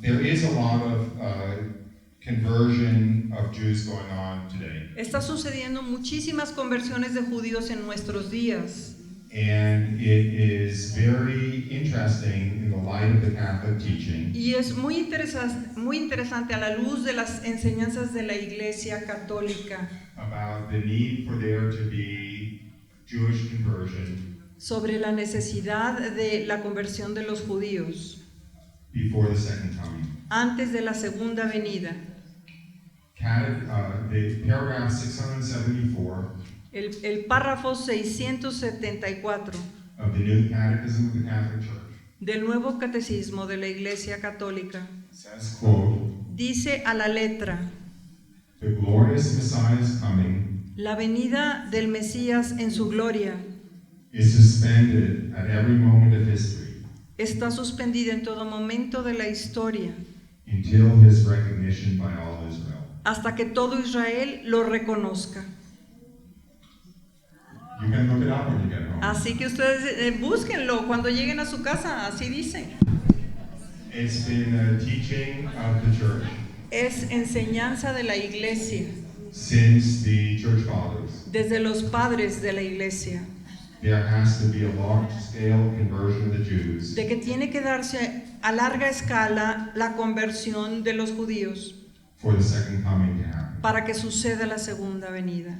There is a lot of conversion of Jews going on today. Está sucediendo muchísimas conversiones de judíos en nuestros días. And it is very interesting in the light of the Catholic teaching. Y es muy interesante a la luz de las enseñanzas de la Iglesia Católica About the need for there to be Jewish conversion sobre la necesidad de la conversión de los judíos before the second coming. antes de la segunda venida. The paragraph 674 El párrafo 674 of the New Catechism of the Catholic Church del Nuevo Catecismo de la Iglesia Católica says, quote, dice a la letra: the glorious Messiah's coming la venida del Mesías en su gloria is suspended at every moment of history está suspendida en todo momento de la historia until his recognition by all Israel. hasta que todo Israel lo reconozca. You can look it up when you get home. Así que ustedes búsquenlo cuando lleguen a su casa, así dice. It's been a teaching of the church Es enseñanza de la Iglesia, since the church fathers. desde los padres de la Iglesia, There has to be a large-scale conversion of the Jews de que tiene que darse a larga escala la conversión de los judíos for the second coming to happen. para que suceda la segunda venida.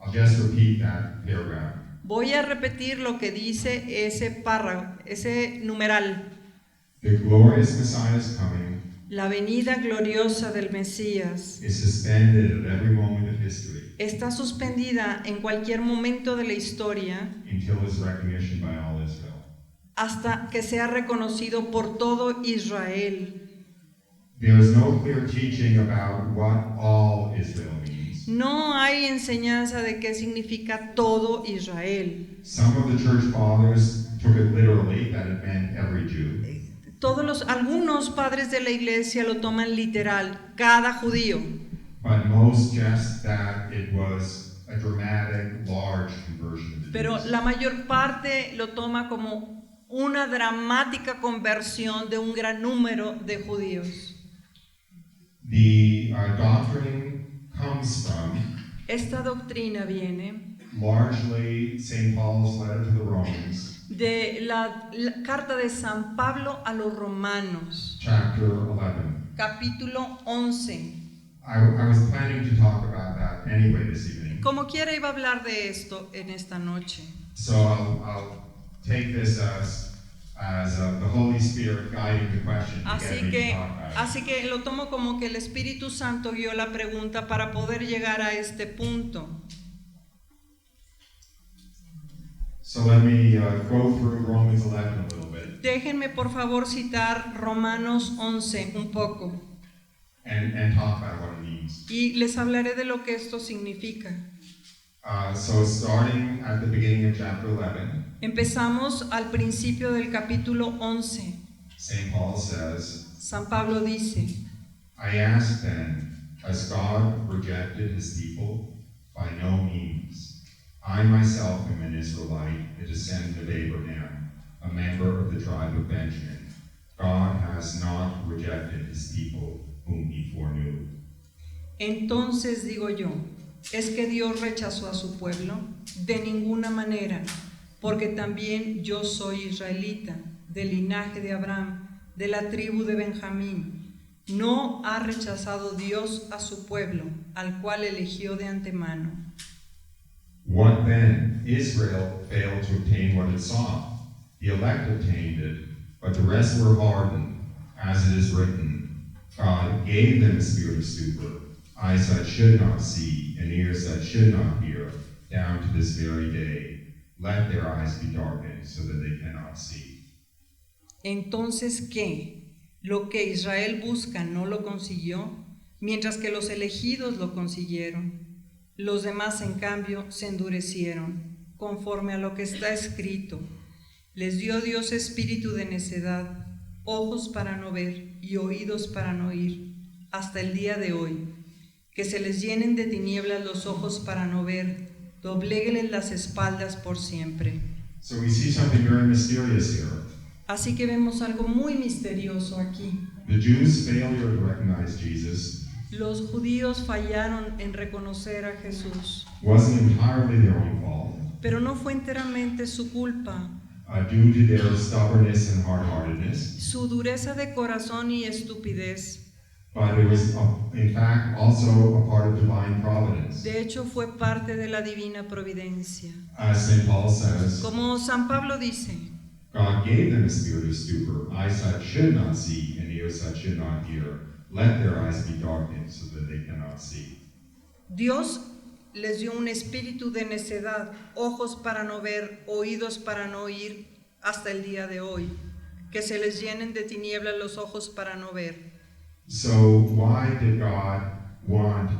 I'll just repeat that paragraph. Voy a repetir lo que dice ese párrafo, ese numeral. The glorious Messiah's coming La venida gloriosa del Mesías is suspended at every moment of history está suspendida en cualquier momento de la historia until his recognition by all Israel. hasta que sea reconocido por todo Israel. There is no clear teaching about what all Israel means. No hay enseñanza de qué significa todo Israel. Some of the church fathers took it literally, that it meant every Jew. Algunos padres de la Iglesia lo toman literal, cada judío. But most just that it was a dramatic, large conversion of the Pero Jews. la mayor parte lo toma como una dramática conversión de un gran número de judíos. The doctrine comes from Esta doctrina viene largely St. Paul's letter to the Romans, de la carta de San Pablo a los Romanos, chapter 11. capítulo 11. I was planning to talk about that anyway this evening. Como quiera iba a hablar de esto en esta noche. So I'll take this as the Holy Spirit guiding the question to get me to talk about it. Así que lo tomo como que el Espíritu Santo guió la pregunta para poder llegar a este punto. So let me go through Romans 11 a little bit Déjenme por favor citar Romanos 11 un poco and talk about what it means. y les hablaré de lo que esto significa. So starting at the beginning of chapter 11, Empezamos al principio del capítulo 11. St. Paul says, San Pablo dice: I ask then, has God rejected his people? By no means. I myself am an Israelite, a descendant of Abraham, a member of the tribe of Benjamin. God has not rejected his people whom he foreknew. Entonces digo yo, ¿es que Dios rechazó a su pueblo? De ninguna manera, porque también yo soy israelita, del linaje de Abraham, de la tribu de Benjamín. No ha rechazado Dios a su pueblo, al cual eligió de antemano. What then? Israel failed to obtain what it sought. The elect obtained it, but the rest were hardened. As it is written, God gave them a spirit of stupor, eyes that should not see, and ears that should not hear, down to this very day. Let their eyes be darkened, so that they cannot see. Entonces, ¿qué? Lo que Israel busca no lo consiguió, mientras que los elegidos lo consiguieron. Los demás, en cambio, se endurecieron, conforme a lo que está escrito. Les dio Dios espíritu de necedad, ojos para no ver y oídos para no oír, hasta el día de hoy. Que se les llenen de tinieblas los ojos para no ver, dobléguenles las espaldas por siempre. So we see something very mysterious here. Así que vemos algo muy misterioso aquí. The Jews' failure to recognize Jesus Los judíos fallaron en reconocer a Jesús, wasn't entirely their own fault, pero no fue enteramente su culpa. due to their stubbornness and hard-heartedness, Su dureza de corazón y estupidez, but it was, in fact, also a part of divine providence. de hecho, fue parte de la divina providencia. As St. Paul says, Como San Pablo dice, God gave them a spirit of stupor, eyesight should not see, and earsight should not hear. Let their eyes be darkened so that they cannot see. Dios les dio un espíritu de necedad, ojos para no ver, oídos para no oír, hasta el día de hoy. Que se les llenen de tinieblas los ojos para no ver. So why did God want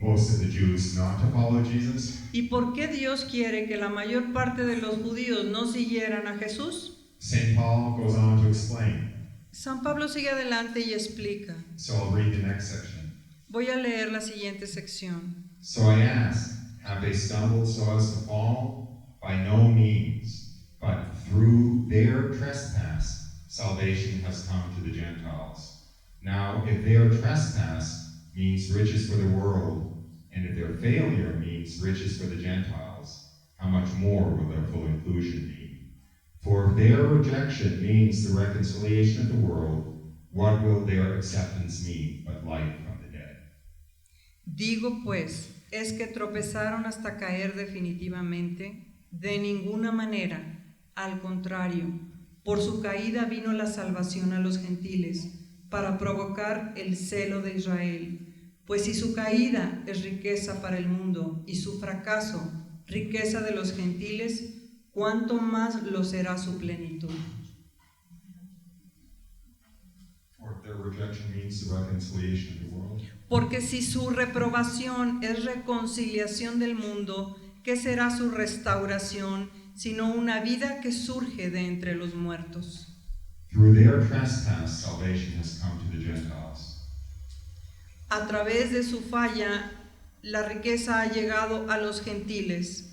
most of the Jews not to follow Jesus? ¿Y por qué Dios quiere que la mayor parte de los judíos no siguieran a Jesús? St. Paul goes on to explain. San Pablo sigue adelante y explica. So I'll read the next section. Voy a leer la siguiente sección. So I ask, have they stumbled so as to fall? By no means, but through their trespass, salvation has come to the Gentiles. Now, if their trespass means riches for the world, and if their failure means riches for the Gentiles, how much more will their full inclusion be? For if their rejection means the reconciliation of the world, what will their acceptance mean but life from the dead? Digo pues, ¿es que tropezaron hasta caer definitivamente? De ninguna manera, al contrario, por su caída vino la salvación a los gentiles, para provocar el celo de Israel. Pues si su caída es riqueza para el mundo y su fracaso riqueza de los gentiles, ¿cuánto más lo será su plenitud? Or if their rejection means the reconciliation of the world. Porque si su reprobación es reconciliación del mundo, ¿qué será su restauración, sino una vida que surge de entre los muertos? Through their trespass, salvation has come to the Gentiles. A través de su falla, la riqueza ha llegado a los gentiles.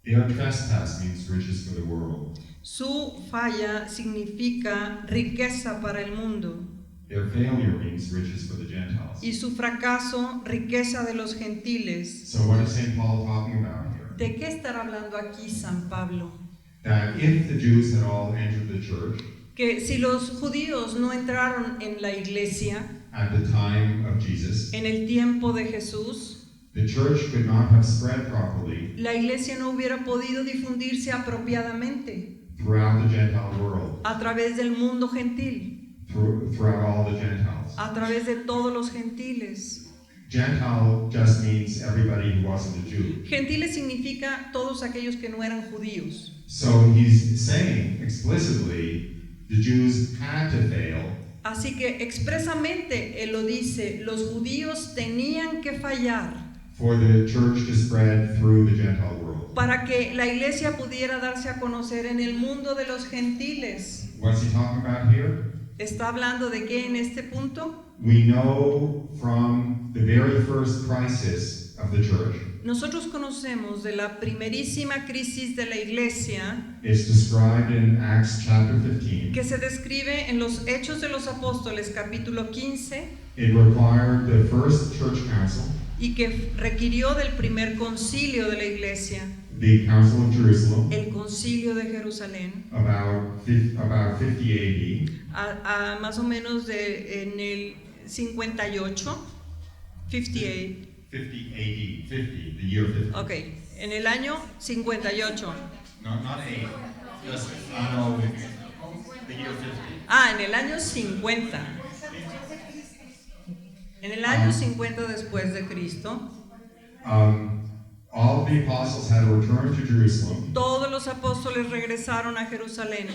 Their trespass means riches for the world. Su falla significa riqueza para el mundo. Their failure means riches for the Gentiles. Y su fracaso, riqueza de los gentiles. So what is St. Paul talking about here? ¿De qué estará hablando aquí San Pablo? That if the Jews had all entered the church Que si los judíos no entraron en la iglesia at the time of Jesus, en el tiempo de Jesús, the church could not have spread properly la iglesia no hubiera podido difundirse apropiadamente throughout the Gentile world, a través del mundo gentil, throughout all the Gentiles. a través de todos los gentiles. Gentile just means everybody who wasn't a Jew. Gentiles significa todos aquellos que no eran judíos. So he's saying explicitly the Jews had to fail Así que expresamente él lo dice, los judíos tenían que fallar for the church to spread through the Gentile world. para que la iglesia pudiera darse a conocer en el mundo de los gentiles. What's he talking about here? ¿Está hablando de qué en este punto? We know from the very first crisis of the church, Nosotros conocemos de la primerísima crisis de la iglesia it's described in Acts chapter 15. que se describe en los Hechos de los Apóstoles capítulo 15 It required the first church council, y que requirió del primer concilio de la iglesia, the Council of Jerusalem, el concilio de Jerusalén, about 50 AD, a más o menos en el 58, 58, 50 AD, 50, the year 50. ok, en el año 58, Not 8, just, no, the year 50. en el año 50, en el año 50 después de Cristo, All of the apostles had to return to Jerusalem todos los apóstoles regresaron a Jerusalén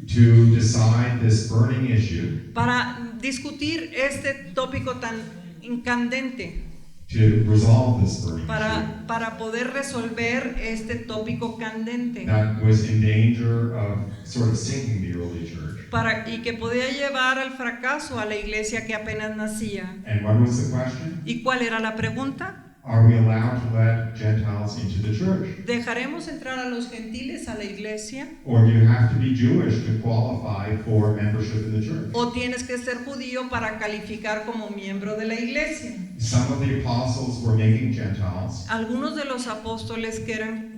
to decide this burning issue, para discutir este tópico tan incandente, to resolve this burning issue para poder resolver este tópico candente, that was in danger of sort of sinking the early church. y que podía llevar al fracaso a la iglesia que apenas nacía. And what was the question? ¿Y cuál era la pregunta? Are we allowed to let Gentiles into the church? ¿Dejaremos entrar a los gentiles a la iglesia? Or do you have to be Jewish to qualify for membership in the church? ¿O tienes que ser judío para calificar como miembro de la iglesia? Some of the apostles were making Gentiles Algunos de los apóstoles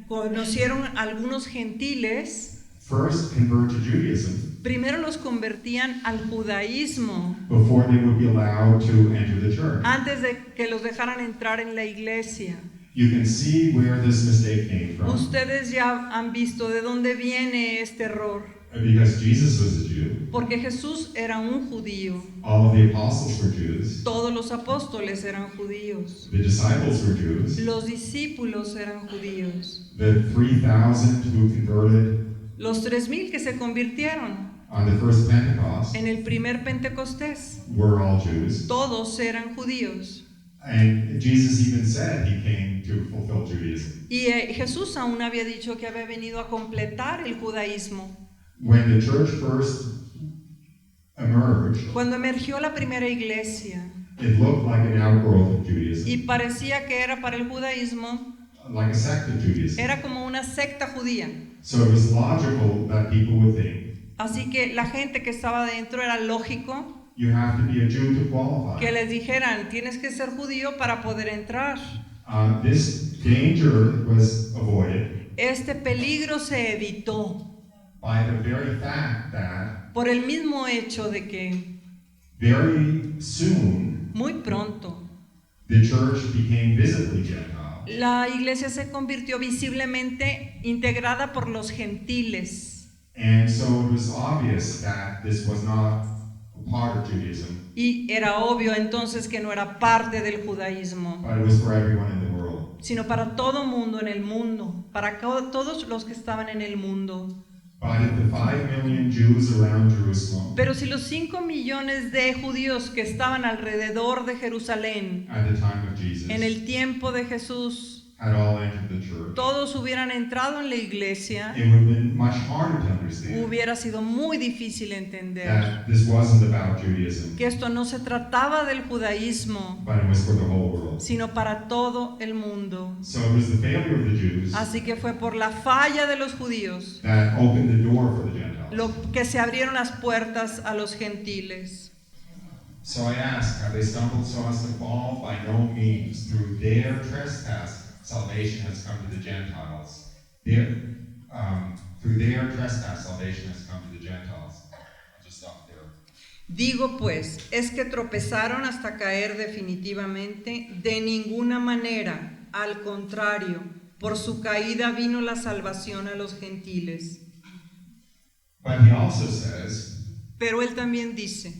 conocieron a algunos gentiles, first convert to Judaism primero los convertían al judaísmo before they would be allowed to enter the church. antes de que los dejaran entrar en la iglesia. You can see where this mistake came from. Ustedes ya han visto de dónde viene este error, Because Jesus was a Jew, porque Jesús era un judío, all of the apostles were Jews, todos los apóstoles eran judíos, the disciples were Jews, los discípulos eran judíos, the 3,000 who converted los 3,000 que se convirtieron on the first Pentecost en el primer Pentecostés, were all Jews. todos eran judíos. And Jesus even said he came to fulfill Judaism. Y Jesús aún había dicho que había venido a completar el judaísmo. When the church first emerged, Cuando emergió la primera iglesia it looked like an outgrowth of Judaism, y parecía que era para el judaísmo, like a sect of Judaism. era como una secta judía. So it was logical that people would think, Así que la gente que estaba dentro era lógico you have to be a Jew to que qualify. les dijeran, tienes que ser judío para poder entrar. This danger was avoided Este peligro se evitó by the very fact that por el mismo hecho de que very soon muy pronto the church became visibly Gentile. la iglesia se convirtió visiblemente integrada por los gentiles. And so it was obvious that this was not a part of Judaism, Y era obvio entonces que no era parte del judaísmo, but it was for everyone in the world. sino para todo mundo en el mundo, para todos los que estaban en el mundo. But if the 5 million Jews around Jerusalem Pero si los 5 millones de judíos que estaban alrededor de Jerusalén at the time of Jesus en el tiempo de Jesús, had all entered the church, todos hubieran entrado en la iglesia, it would have been much harder to understand hubiera sido muy difícil entender that this wasn't about Judaism, que esto no se trataba del judaísmo, but it was for the whole world. sino para todo el mundo. So it was the failure of the Jews Así que fue por la falla de los judíos that opened the door for the Gentiles. lo que se abrieron las puertas a los gentiles. So I ask, have they stumbled so as to fall? By no means. Through their trespass, salvation has come to the Gentiles. Through their trespass, salvation has come to the Gentiles. I'll just stop there. Digo pues, ¿es que tropezaron hasta caer definitivamente? De ninguna manera, al contrario, por su caída vino la salvación a los gentiles. But he also says, Pero él también dice,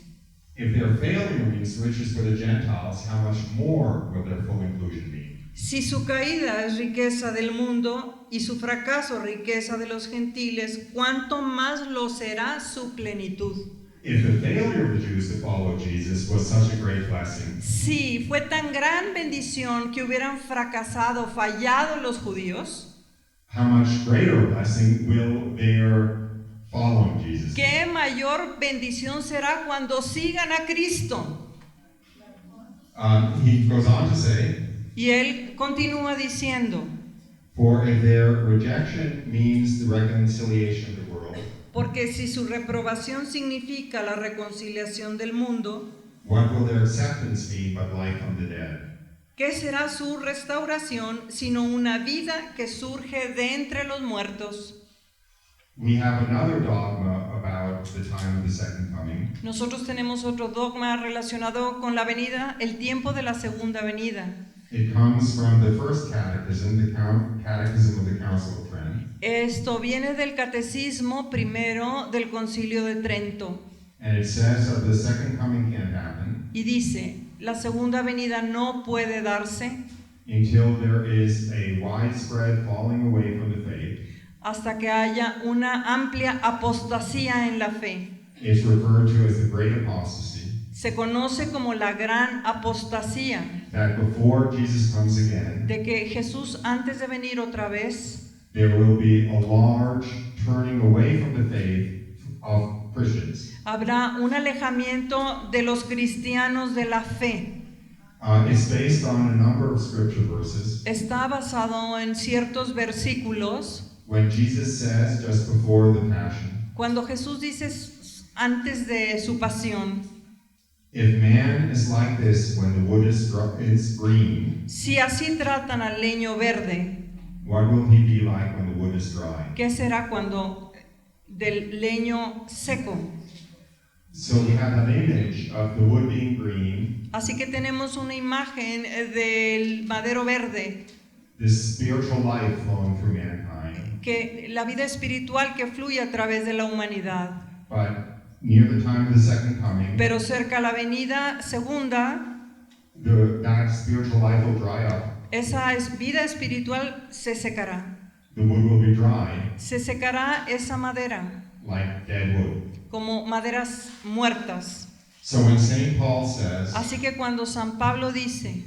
if their failure means riches for the Gentiles, how much more will their full inclusion mean? si su caída es riqueza del mundo y su fracaso riqueza de los gentiles, ¿cuánto más lo será su plenitud? If the failure of the Jews to follow Jesus was such a great blessing, Si fue tan gran bendición que hubieran fracasado, fallado los judíos, how much greater blessing will their following Jesus? ¿qué mayor bendición será cuando sigan a Cristo? He goes on to say, Y él continúa diciendo, for if their rejection means the reconciliation of the world, porque si su reprobación significa la reconciliación del mundo, what will their acceptance mean but life from the dead? ¿qué será su restauración sino una vida que surge de entre los muertos? We have another dogma about the time of the second coming, Nosotros tenemos otro dogma relacionado con la venida, el tiempo de la segunda venida. It comes from the first catechism, the Catechism of the Council of Trent, Esto viene del catecismo primero del Concilio de Trento and it says that the second coming can't happen y dice, la segunda venida no puede darse until there is a widespread falling away from the faith. hasta que haya una amplia apostasía en la fe. It's referred to as the Great Apostasy, Se conoce como la gran apostasía, that before Jesus comes again, de que Jesús antes de venir otra vez, there will be a large turning away from the faith of Christians. habrá un alejamiento de los cristianos de la fe. It's based on a number of scripture verses. Está basado en ciertos versículos. When Jesus says, just before the Passion, Cuando Jesús dice antes de su pasión, if man is like this when the wood is green, si así tratan al leño verde, what will he be like when the wood is dry? ¿qué será cuando del leño seco? So we have an image of the wood being green, Así que tenemos una imagen del madero verde, this spiritual life flowing through mankind. que la vida espiritual que fluye a través de la humanidad. But near the time of the second coming, Pero cerca a la venida segunda, that spiritual life will dry up. esa vida espiritual se secará. The wood will be dry, Se secará esa madera, like dead wood. como maderas muertas. So when St. Paul says, Así que cuando San Pablo dice,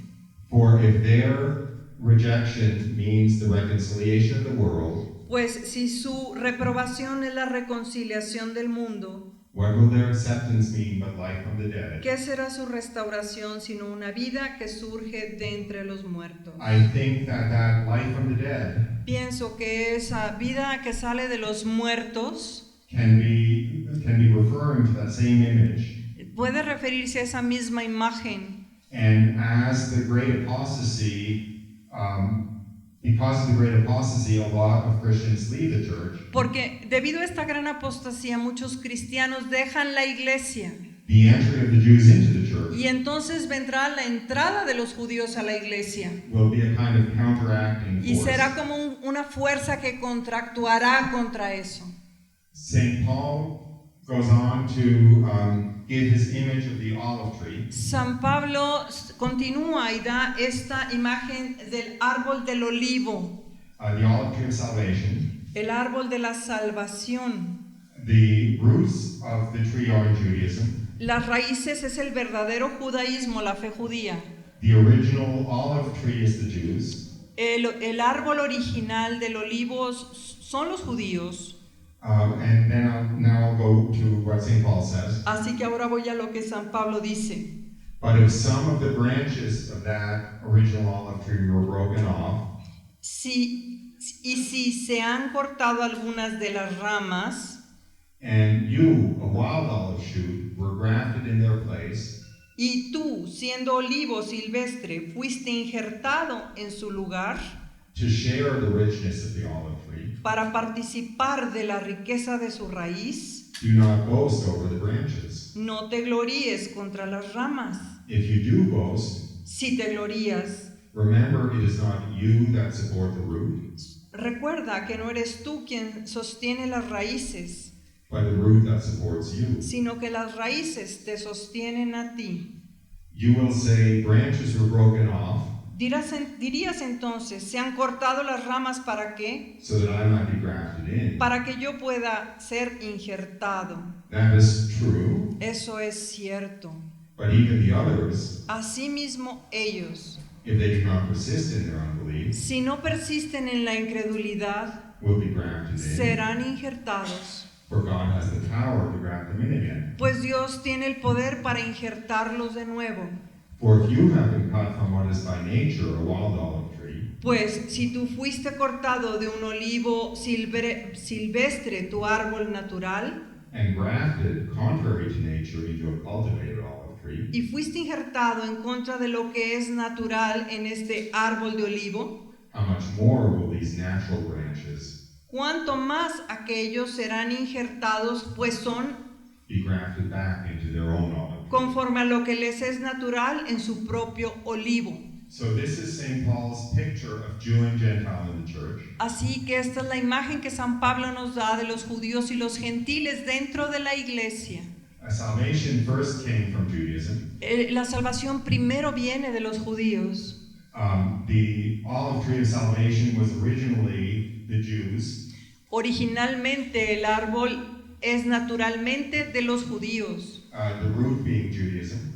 for if their rejection means the reconciliation of the world, pues si su reprobación es la reconciliación del mundo, what will their acceptance mean but life from the dead? ¿qué será su restauración sino una vida que surge de entre los muertos? I think that life from the dead Pienso que esa vida que sale de los muertos can be referring to that same image. puede referirse a esa misma imagen. And as the great apostasy, because of the great apostasy, a lot of Christians leave the church. Porque debido a esta gran apostasía, muchos cristianos dejan la iglesia. The entry of the Jews into the church Y entonces vendrá la entrada de los judíos a la iglesia. will be a kind of counteracting Y force. será como una fuerza que contractuará contra eso. St. Paul goes on to give his image of the olive tree. San Pablo continúa y da esta imagen del árbol del olivo, The olive tree of salvation. el árbol de la salvación. The roots of the tree are in Judaism. Las raíces es el verdadero judaísmo, la fe judía. The original olive tree is the Jews. El árbol original del olivo son los judíos. And then I'll go to what St. Paul says. Así que ahora voy a lo que San Pablo dice. But if some of the branches of that original olive tree were broken off, Si se han cortado algunas de las ramas, and you, a wild olive shoot, were grafted in their place, y tú, siendo olivo silvestre, fuiste injertado en su lugar to share the richness of the olive tree, para participar de la riqueza de su raíz, do not boast over the branches. no te gloríes contra las ramas. If you do boast, Si te glorías, remember it is not you that support the root, recuerda que no eres tú quien sostiene las raíces, but the root that supports you. sino que las raíces te sostienen a ti. You will say, branches were broken off Dirías entonces, ¿se han cortado las ramas para qué? so that I might be grafted in. Para que yo pueda ser injertado. That is true, Eso es cierto. but even the others, Asimismo ellos, if they do not persist in their unbelief, si no persisten en la incredulidad, will be grafted in. serán injertados. For God has the power to graft them in again. Pues Dios tiene el poder para injertarlos de nuevo. For if you have been cut from what is by nature a wild olive tree, Pues si tú fuiste cortado de un olivo silvestre, tu árbol natural, and grafted contrary to nature into a cultivated olive tree, y fuiste injertado en contra de lo que es natural en este árbol de olivo, how much more will these natural branches cuánto más aquellos serán injertados, pues son be grafted back into their own olive tree? conforme a lo que les es natural en su propio olivo. So this is St. Paul's picture of Jew and Gentile in the church. Así que esta es la imagen que San Pablo nos da de los judíos y los gentiles dentro de la iglesia. Salvation first came from Judaism. La salvación primero viene de los judíos. The olive tree of salvation was originally the Jews. Originalmente el árbol es naturalmente de los judíos. The root being Judaism.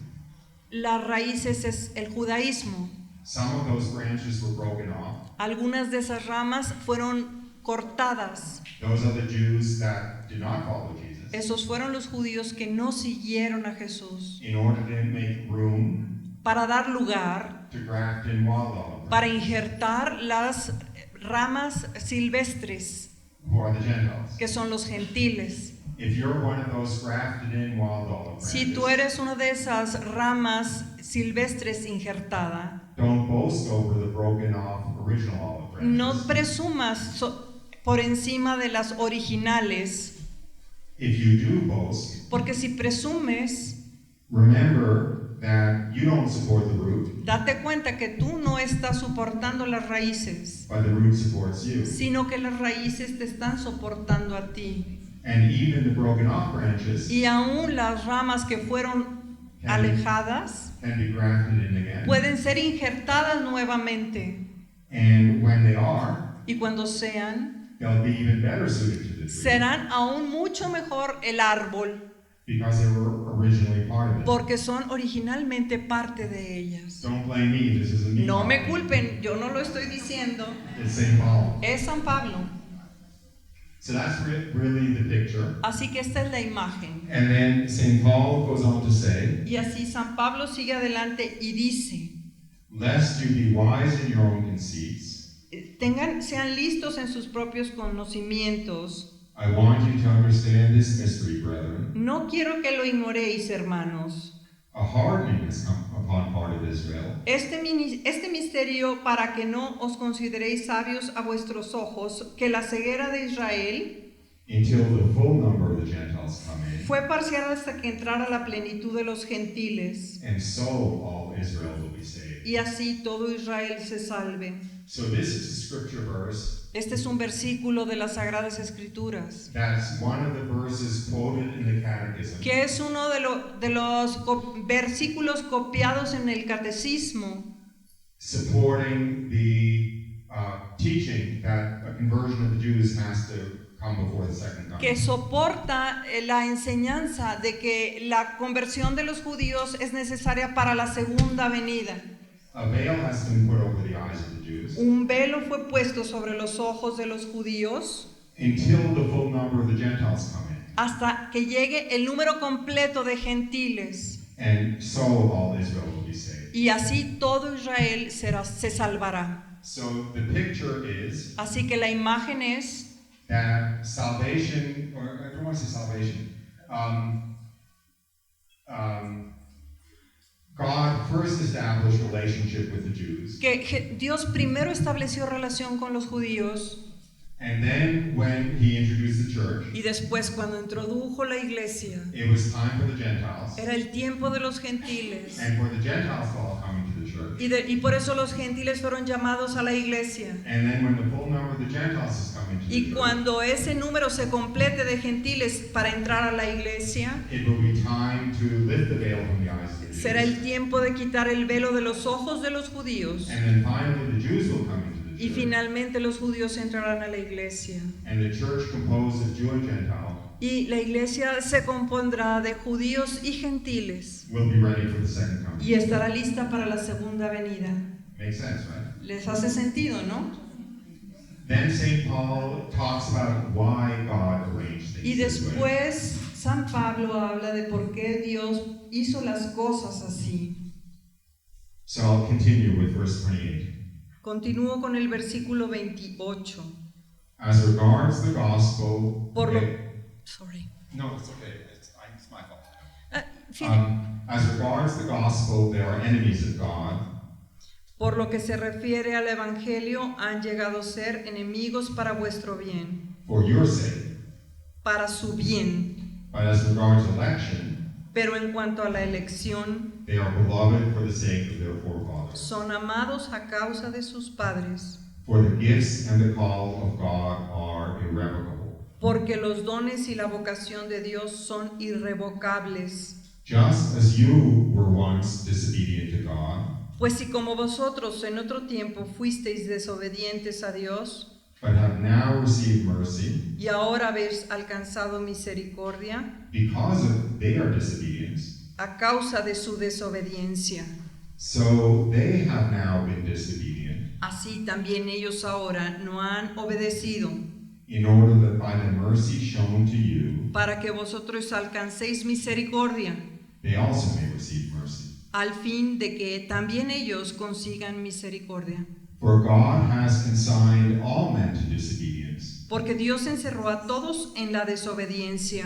Las raíces es el judaísmo. Some of those branches were broken off. Algunas de esas ramas fueron cortadas. Those are the Jews that did not follow Jesus. Esos fueron los judíos que no siguieron a Jesús In order to make room para dar lugar, to graft in wild olive para branches, injertar las ramas silvestres, who are the Gentiles. que son los gentiles. If you're one of those grafted in wild olive Si tú branches, eres una de esas ramas silvestres injertada, don't boast over the broken off original olive no branches. presumas por encima de las originales, If you do boast, porque si presumes, remember that you don't support the root, date cuenta que tú no estás soportando las raíces, but the root supports you. sino que las raíces te están soportando a ti. And even the broken off branches Y aún las ramas que fueron alejadas can be grafted in again. pueden ser injertadas nuevamente. And when they are, Y cuando sean, they'll be even better suited to the tree serán aún mucho mejor el árbol, because they were originally part of it. porque son originalmente parte de ellas. Don't blame me, this isn't me. No me talking. culpen, yo no lo estoy diciendo, It's St. Paul. es San Pablo. So that's really the picture. Así que esta es la imagen. And then St. Paul goes on to say, Y así San Pablo sigue adelante y dice, lest you be wise in your own conceits, sean listos en sus propios conocimientos. I want you to understand this mystery, brethren. No quiero que lo ignoréis, hermanos. A hardening has come upon part of Israel, Este misterio, para que no os consideréis sabios a vuestros ojos, que la ceguera de Israel until the full number of the Gentiles come in, fue parcial hasta que entrara la plenitud de los gentiles, and so all Israel will be saved. y así todo Israel se salve. So this is a scripture verse. Este es un versículo de las Sagradas Escrituras, That's one of the verses quoted in the Catechism, que es uno de los versículos copiados en el Catecismo, supporting the teaching that a conversion of the Jews has to come before the second coming. que soporta la enseñanza de que la conversión de los judíos es necesaria para la segunda venida. A veil has been put over the eyes of the Jews Un velo fue puesto sobre los ojos de los judíos until the full number of the Gentiles come in, hasta que llegue el número completo de gentiles, and so all Israel will be saved. y así todo Israel se salvará. So the picture is Así que la imagen es that salvation, or I don't want to say salvation, God first established relationship with the Jews, que Dios primero estableció relación con los judíos, and then when He introduced the church, y después cuando introdujo la iglesia, it was time for the Gentiles, era el tiempo de los gentiles. and for the Gentiles to all come into the church. Y por eso los gentiles fueron llamados a la iglesia. And then when the full number of the Gentiles has come into the Y church, cuando ese número se complete de gentiles para entrar a la iglesia, it will be time to lift the veil from the eyes of the Jews. será el tiempo de quitar el velo de los ojos de los judíos. And then finally the Jews will come into the Y church. finalmente los judíos entrarán a la iglesia. And the church composed of Jew and Gentile Y la iglesia se compondrá de judíos y gentiles. will be ready for the second coming. Y estará lista para la segunda venida. Makes sense, right? ¿Les hace sentido, no? Then St. Paul talks about why God arranged Y things this way. después San Pablo habla de por qué Dios hizo las cosas así. So I'll continue with verse 28. Continúo con el versículo 28. As regards the gospel, Por lo, Sorry. no, it's okay. It's my fault. Fin- As regards the gospel, they are enemies of God, Por lo que se refiere al Evangelio, han llegado a ser enemigos para vuestro bien, for your sake. para su bien. But as regards election, Pero en cuanto a la elección, they are beloved for the sake of their forefathers. son amados a causa de sus padres, For the gifts and the call of God are irrevocable. porque los dones y la vocación de Dios son irrevocables. Just as you were once disobedient to God, Pues si como vosotros en otro tiempo fuisteis desobedientes a Dios, but have now received mercy y ahora habéis alcanzado misericordia because of their disobedience, a causa de su desobediencia, so they have now been disobedient, así también ellos ahora no han obedecido, in order that by the mercy shown to you, para que vosotros alcancéis misericordia, they also may receive mercy. al fin de que también ellos consigan misericordia. For God has consigned all men to disobedience, Porque Dios encerró a todos en la desobediencia,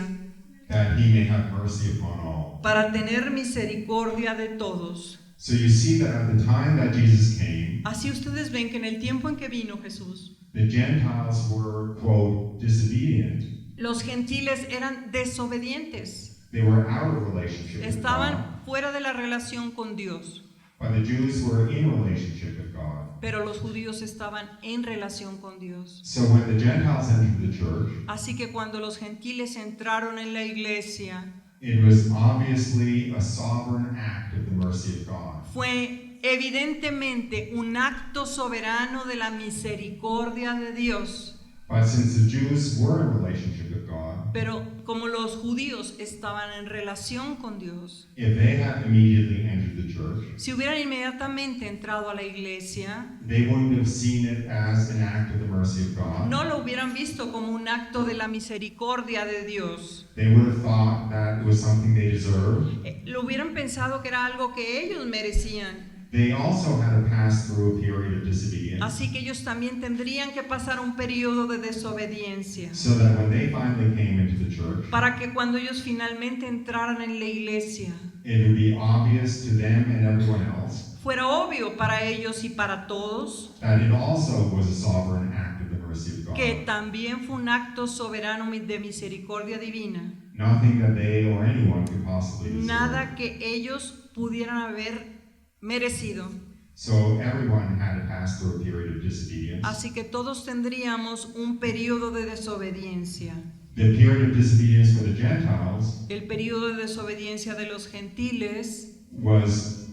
that he may have mercy upon all. para tener misericordia de todos. So you see that at the time that Jesus came, Así ustedes ven que en el tiempo en que vino Jesús, the Gentiles were, quote, disobedient. los gentiles eran desobedientes, They were out of relationship with God. estaban fuera de la relación con Dios, But the Jews were in relationship with God. pero los judíos estaban en relación con Dios. So when the Gentiles entered the church, Así que cuando los gentiles entraron en la iglesia, it was obviously a sovereign act of the mercy of God. fue evidentemente un acto soberano de la misericordia de Dios. But since the Jews were in relationship with God, Pero como los judíos estaban en relación con Dios, if they had immediately entered the church, si hubieran inmediatamente entrado a la iglesia, they wouldn't have seen it as an act of the mercy of God. no lo hubieran visto como un acto de la misericordia de Dios. They would have thought that it was something they deserved. Lo hubieran pensado que era algo que ellos merecían. They also had to pass through a period of disobedience, Así que ellos también tendrían que pasar un periodo de desobediencia, so that when they finally came into the church, para que cuando ellos finalmente entraran en la iglesia, it would be obvious to them and everyone else fuera obvio para ellos y para todos that it also was a sovereign act of the mercy of God. que también fue un acto soberano de misericordia divina. Nothing that they or anyone could possibly deserve. Nada que ellos pudieran haber merecido. So everyone had to pass through a period of disobedience. Así que todos tendríamos un periodo de desobediencia. The period of disobedience for the Gentiles El periodo de desobediencia de los gentiles was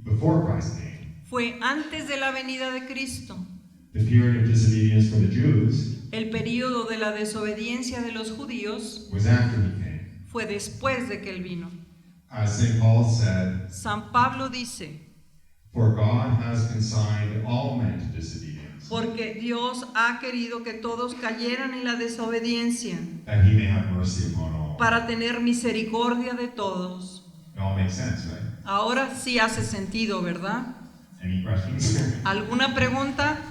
before Christ came. fue antes de la venida de Cristo. The period of disobedience for the Jews El periodo de la desobediencia de los judíos was after he came. fue después de que Él vino. As St. Paul said, San Pablo dice, for God has consigned all men to disobedience, porque Dios ha querido que todos cayeran en la desobediencia, that he may have mercy upon all. para tener misericordia de todos. It all makes sense, right? Ahora sí hace sentido, ¿verdad? Any questions? ¿Alguna pregunta?